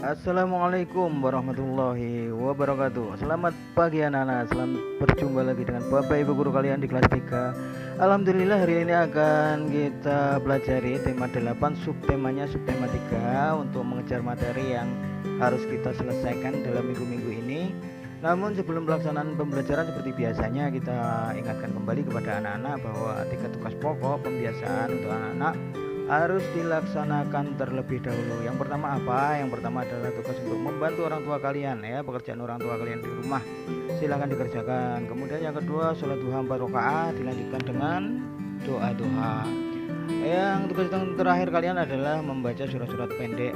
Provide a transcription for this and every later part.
Assalamualaikum warahmatullahi wabarakatuh. Selamat pagi anak-anak. Selamat berjumpa lagi dengan Bapak Ibu guru kalian di kelas 3. Alhamdulillah hari ini akan kita pelajari tema 8, subtemanya subtema 3 untuk mengejar materi yang harus kita selesaikan dalam minggu-minggu ini. Namun sebelum pelaksanaan pembelajaran seperti biasanya, kita ingatkan kembali kepada anak-anak bahwa 3 tugas pokok pembiasaan untuk anak-anak harus dilaksanakan terlebih dahulu. Yang pertama apa? Yang pertama adalah tugas untuk membantu orang tua kalian, ya, pekerjaan orang tua kalian di rumah. Silakan dikerjakan. Kemudian yang kedua, sholat duha 4 rakaat dilanjutkan dengan doa-doa. Yang tugas yang terakhir kalian adalah membaca surat-surat pendek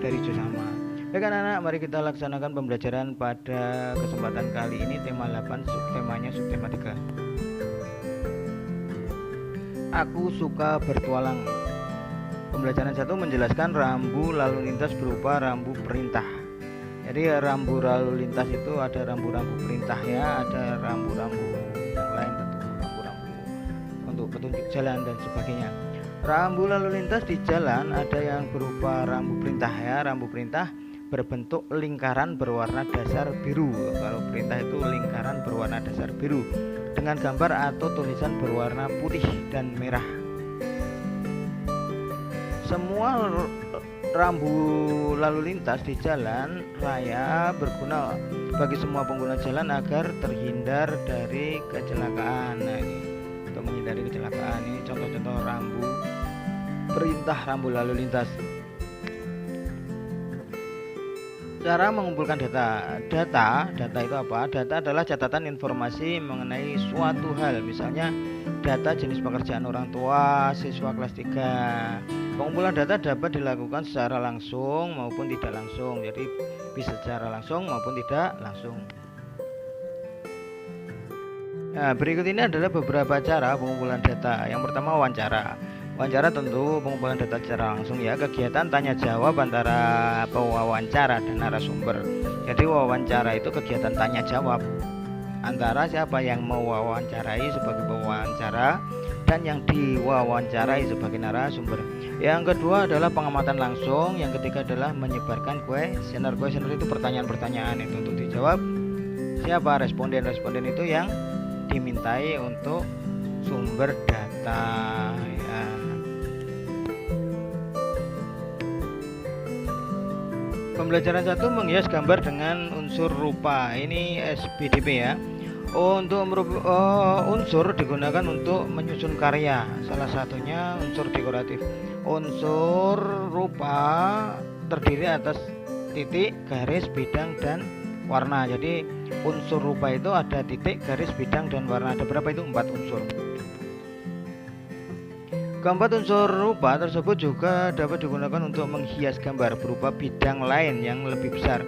dari juz amma. Baik anak-anak, mari kita laksanakan pembelajaran pada kesempatan kali ini. Tema 8, subtemanya subtema 3. Aku suka bertualang. Pembelajaran 1 menjelaskan rambu lalu lintas berupa rambu perintah. Jadi rambu lalu lintas itu ada rambu-rambu perintah, ya, ada rambu-rambu yang lain, tentu rambu-rambu untuk petunjuk jalan dan sebagainya. Rambu lalu lintas di jalan ada yang berupa rambu perintah, ya. Rambu perintah berbentuk lingkaran berwarna dasar biru. Kalau perintah itu lingkaran berwarna dasar biru dengan gambar atau tulisan berwarna putih dan merah. Semua rambu lalu lintas di jalan raya berguna bagi semua pengguna jalan agar terhindar dari kecelakaan. Nah, ini untuk menghindari kecelakaan. Ini contoh-contoh rambu perintah rambu lalu lintas. Cara mengumpulkan data. Data itu apa? Data adalah catatan informasi mengenai suatu hal. Misalnya data jenis pekerjaan orang tua siswa kelas 3. Pengumpulan data dapat dilakukan secara langsung maupun tidak langsung. Jadi bisa secara langsung maupun tidak langsung. Nah, berikut ini adalah beberapa cara pengumpulan data. Yang pertama, wawancara. Wawancara tentu pengumpulan data secara langsung, ya. Kegiatan tanya jawab antara pewawancara dan narasumber. Jadi wawancara itu kegiatan tanya jawab antara siapa yang mewawancarai sebagai pewawancara dan yang diwawancarai sebagai narasumber. Yang kedua adalah pengamatan langsung. Yang ketiga adalah menyebarkan kuesioner. Kuesioner itu pertanyaan-pertanyaan itu untuk dijawab siapa responden. Responden itu yang dimintai untuk sumber data, ya. Pembelajaran 1 menghias gambar dengan unsur rupa. Ini SPDP, ya. Untuk unsur digunakan untuk menyusun karya. Salah satunya unsur dekoratif. Unsur rupa terdiri atas titik, garis, bidang, dan warna. Jadi unsur rupa itu ada titik, garis, bidang, dan warna. Ada berapa itu? 4 unsur. Keempat unsur rupa tersebut juga dapat digunakan untuk menghias gambar berupa bidang lain yang lebih besar.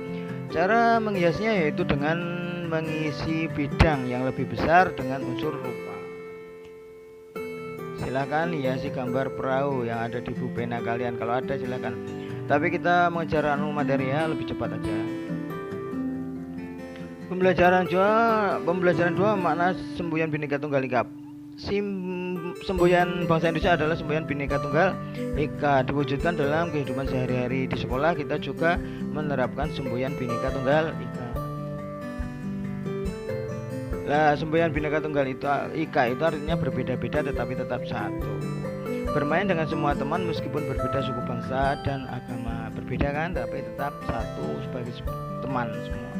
Cara menghiasnya yaitu dengan mengisi bidang yang lebih besar dengan unsur rupa. Silakan hiasi gambar perahu yang ada di pulpena kalian. Kalau ada silakan. Tapi kita mengejar material lebih cepat aja. Pembelajaran 2 makna semboyan Bhinneka Tunggal Ika. Semboyan bangsa Indonesia adalah semboyan Bhinneka Tunggal Ika. Diwujudkan dalam kehidupan sehari-hari. Di sekolah kita juga menerapkan semboyan Bhinneka Tunggal Ika. Nah, semboyan Bhinneka Tunggal Ika itu artinya berbeda-beda tetapi tetap satu. Bermain dengan semua teman meskipun berbeda suku, bangsa, dan agama. Berbeda kan, tapi tetap satu sebagai teman semua.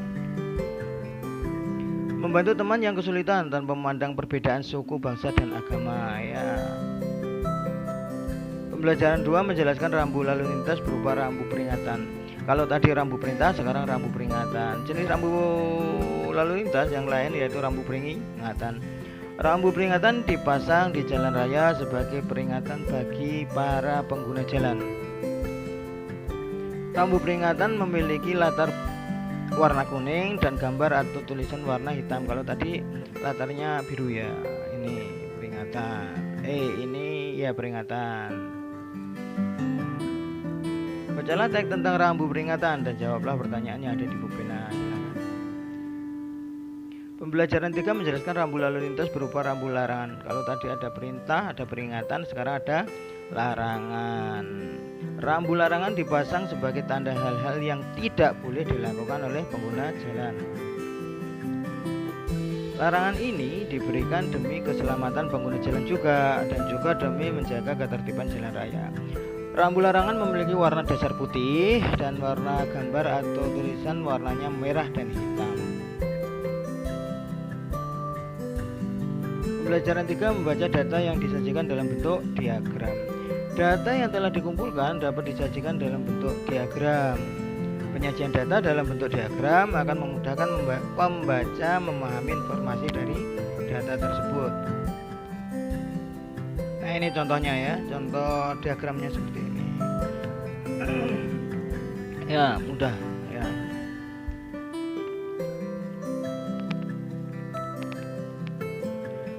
Membantu teman yang kesulitan tanpa memandang perbedaan suku, bangsa, dan agama, ya. Pembelajaran 2 menjelaskan rambu lalu lintas berupa rambu peringatan. Kalau tadi rambu perintah, sekarang rambu peringatan. Jenis rambu lalu lintas yang lain yaitu rambu peringatan. Rambu peringatan dipasang di jalan raya sebagai peringatan bagi para pengguna jalan. Rambu peringatan memiliki latar warna kuning dan gambar atau tulisan warna hitam. Kalau tadi latarnya biru, ya. Ini peringatan. Ini ya peringatan. Bacalah teks tentang rambu peringatan dan jawablah pertanyaannya ada di pulpena. Pembelajaran 3 menjelaskan rambu lalu lintas berupa rambu larangan. Kalau tadi ada perintah, ada peringatan, sekarang ada larangan. Rambu larangan dipasang sebagai tanda hal-hal yang tidak boleh dilakukan oleh pengguna jalan. Larangan ini diberikan demi keselamatan pengguna jalan juga, dan juga demi menjaga ketertiban jalan raya. Rambu larangan memiliki warna dasar putih dan warna gambar atau tulisan warnanya merah dan hitam. Pembelajaran 3 membaca data yang disajikan dalam bentuk diagram. Data yang telah dikumpulkan dapat disajikan dalam bentuk diagram. Penyajian data dalam bentuk diagram akan memudahkan pembaca memahami informasi dari data tersebut. Nah, ini contohnya ya, contoh diagramnya seperti ini. Ya, mudah ya.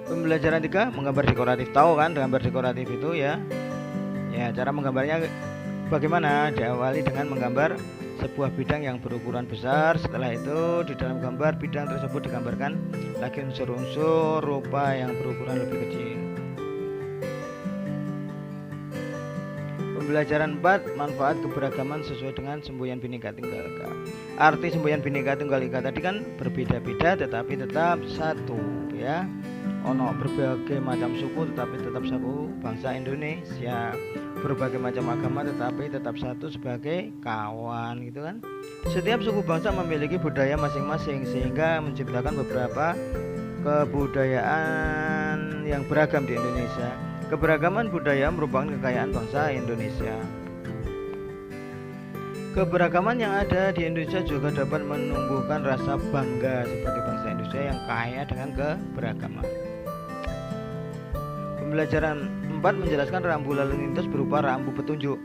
Pembelajaran 3 menggambar dekoratif. Tahu kan gambar dekoratif itu ya? Ya, cara menggambarnya bagaimana? Diawali dengan menggambar sebuah bidang yang berukuran besar. Setelah itu di dalam gambar bidang tersebut digambarkan lagi unsur-unsur rupa yang berukuran lebih kecil. Pembelajaran 4 manfaat keberagaman sesuai dengan semboyan Bhinneka Tunggal Ika. Arti semboyan Bhinneka Tunggal Ika tadi kan berbeda-beda tetapi tetap satu ya. Ono berbagai macam suku tetapi tetap satu bangsa Indonesia, berbagai macam agama tetapi tetap satu sebagai kawan gitu kan. Setiap suku bangsa memiliki budaya masing-masing sehingga menciptakan beberapa kebudayaan yang beragam di Indonesia. Keberagaman budaya merupakan kekayaan bangsa Indonesia. Keberagaman yang ada di Indonesia juga dapat menumbuhkan rasa bangga sebagai bangsa Indonesia yang kaya dengan keberagaman. Pembelajaran 4 menjelaskan rambu lalu lintas berupa rambu petunjuk.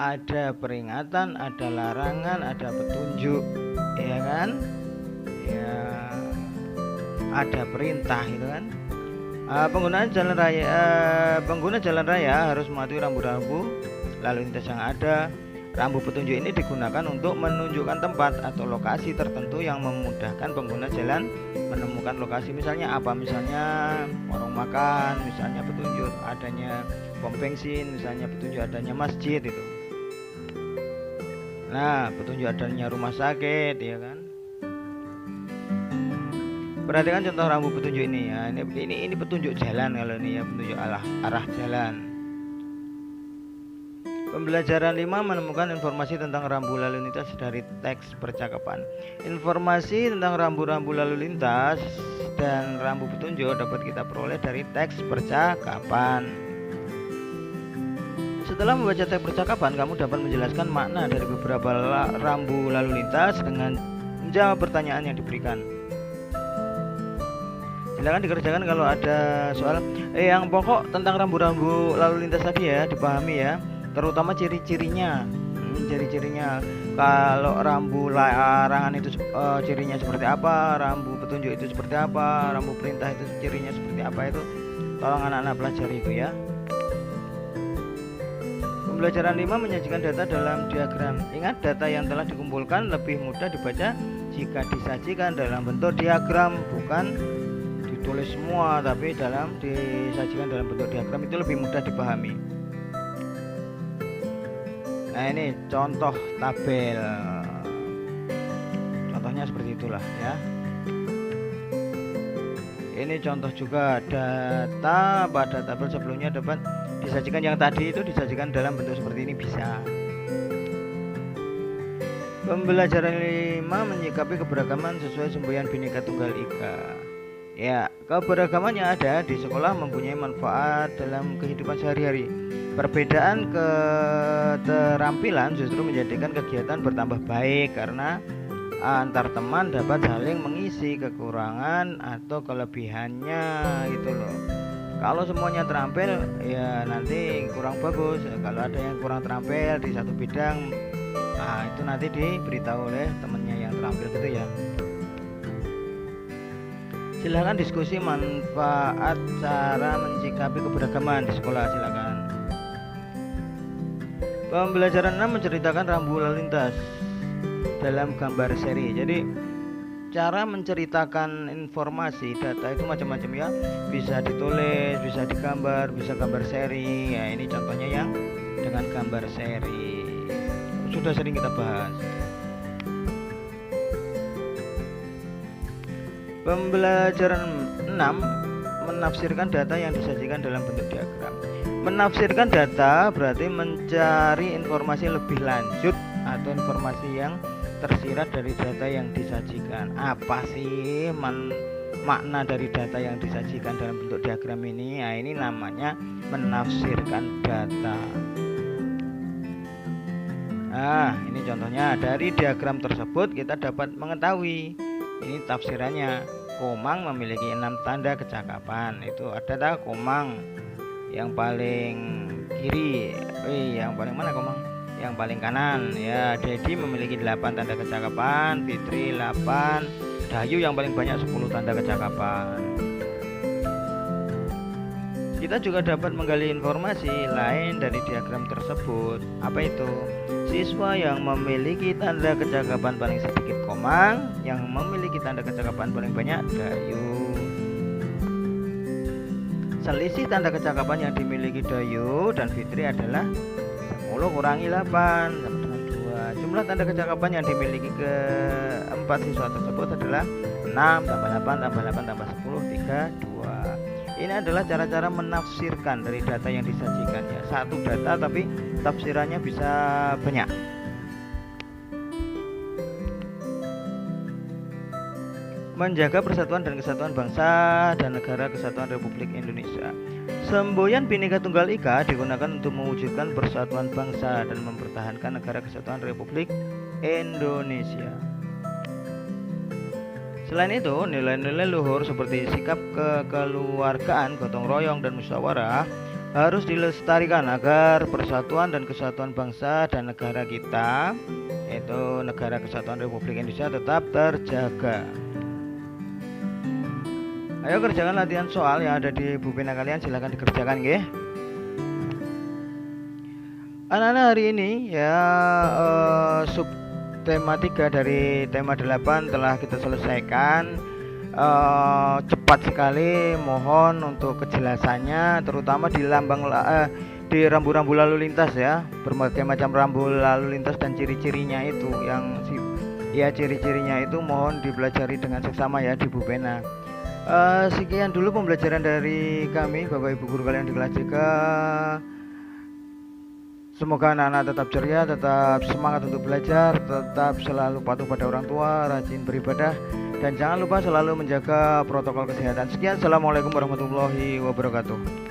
Ada peringatan, ada larangan, ada petunjuk, ya kan? Ya, ada perintah gitu kan. Pengguna jalan raya harus mematuhi rambu-rambu lalu lintas yang ada. Rambu petunjuk ini digunakan untuk menunjukkan tempat atau lokasi tertentu yang memudahkan pengguna jalan menemukan lokasi. Misalnya apa? Misalnya warung makan, misalnya petunjuk adanya pom bensin, misalnya petunjuk adanya masjid itu. Nah, petunjuk adanya rumah sakit, ya kan? Perhatikan contoh rambu petunjuk ini ya. Ini petunjuk jalan kalau ini ya, petunjuk arah jalan. Pembelajaran 5 menemukan informasi tentang rambu lalu lintas dari teks percakapan. Informasi tentang rambu-rambu lalu lintas dan rambu petunjuk dapat kita peroleh dari teks percakapan. Setelah membaca teks percakapan, kamu dapat menjelaskan makna dari beberapa rambu lalu lintas dengan menjawab pertanyaan yang diberikan. Silakan dikerjakan kalau ada soal. Yang pokok tentang rambu-rambu lalu lintas tadi ya, dipahami ya. Terutama ciri-cirinya. Ciri-cirinya. Kalau rambu larangan itu cirinya seperti apa, rambu petunjuk itu seperti apa, rambu perintah itu cirinya seperti apa, itu tolong anak-anak pelajari itu ya. Pembelajaran 5 menyajikan data dalam diagram. Ingat, data yang telah dikumpulkan lebih mudah dibaca jika disajikan dalam bentuk diagram, bukan ditulis semua, tapi disajikan dalam bentuk diagram, itu lebih mudah dipahami. Nah, ini contoh tabel. Contohnya seperti itulah ya. Ini contoh juga data pada tabel sebelumnya dapat disajikan, yang tadi itu disajikan dalam bentuk seperti ini bisa. Pembelajaran 5 menyikapi keberagaman sesuai semboyan Bhinneka Tunggal Ika. Ya, keberagaman yang ada di sekolah mempunyai manfaat dalam kehidupan sehari-hari. Perbedaan keterampilan justru menjadikan kegiatan bertambah baik karena antar teman dapat saling mengisi kekurangan atau kelebihannya gitu loh. Kalau semuanya terampil ya nanti kurang bagus. Kalau ada yang kurang terampil di satu bidang, nah itu nanti diberitahu oleh temannya yang terampil gitu ya. Silakan diskusi manfaat cara menyikapi keberagaman di sekolah, silakan. Pembelajaran 6 menceritakan rambu lalu lintas dalam gambar seri. Jadi cara menceritakan informasi data itu macam-macam ya. Bisa ditulis, bisa digambar, bisa gambar seri. Ya, ini contohnya yang dengan gambar seri. Sudah sering kita bahas. Pembelajaran 6, menafsirkan data yang disajikan dalam bentuk diagram. Menafsirkan data berarti mencari informasi lebih lanjut atau informasi yang tersirat dari data yang disajikan. Apa sih makna dari data yang disajikan dalam bentuk diagram ini? Nah, ini namanya menafsirkan data. Nah, ini contohnya. Dari diagram tersebut kita dapat mengetahui ini tafsirannya. Komang memiliki 6 tanda kecakapan. Itu ada komang yang paling kiri. Yang paling mana komang? Yang paling kanan. Ya, Dedi memiliki 8 tanda kecakapan, Fitri 8, Dayu yang paling banyak 10 tanda kecakapan. Kita juga dapat menggali informasi lain dari diagram tersebut. Apa itu? Siswa yang memiliki tanda kecakapan paling sedikit komang, yang memiliki tanda kecakapan paling banyak Dayu. Selisih tanda kecakapan yang dimiliki Dayu dan Fitri adalah 10 kurangi 8 sama dengan 2. Jumlah tanda kecakapan yang dimiliki keempat siswa tersebut adalah 6 tambah 8 tambah 8 tambah 10 3 2. Ini adalah cara-cara menafsirkan dari data yang disajikan, ya. Satu data tapi tafsirannya bisa banyak. Menjaga persatuan dan kesatuan bangsa dan negara kesatuan Republik Indonesia. Semboyan Bhinneka Tunggal Ika digunakan untuk mewujudkan persatuan bangsa dan mempertahankan negara kesatuan Republik Indonesia. Selain itu, nilai-nilai luhur seperti sikap kekeluargaan, gotong royong, dan musyawarah harus dilestarikan agar persatuan dan kesatuan bangsa dan negara kita, yaitu negara kesatuan Republik Indonesia, tetap terjaga. Ayo kerjakan latihan soal yang ada di buku pena kalian, silahkan dikerjakan, nggih. Anak-anak, hari ini ya tema 3 dari tema 8 telah kita selesaikan. Cepat sekali, mohon untuk kejelasannya, terutama di di rambu-rambu lalu lintas, ya, berbagai macam rambu lalu lintas dan ciri-cirinya itu, yang ciri-cirinya itu mohon dipelajari dengan seksama, ya, di buku pena. Sekian dulu pembelajaran dari kami, Bapak Ibu guru kalian di kelas 3. Semoga anak-anak tetap ceria, tetap semangat untuk belajar, tetap selalu patuh pada orang tua, rajin beribadah, dan jangan lupa selalu menjaga protokol kesehatan. Sekian, assalamualaikum warahmatullahi wabarakatuh.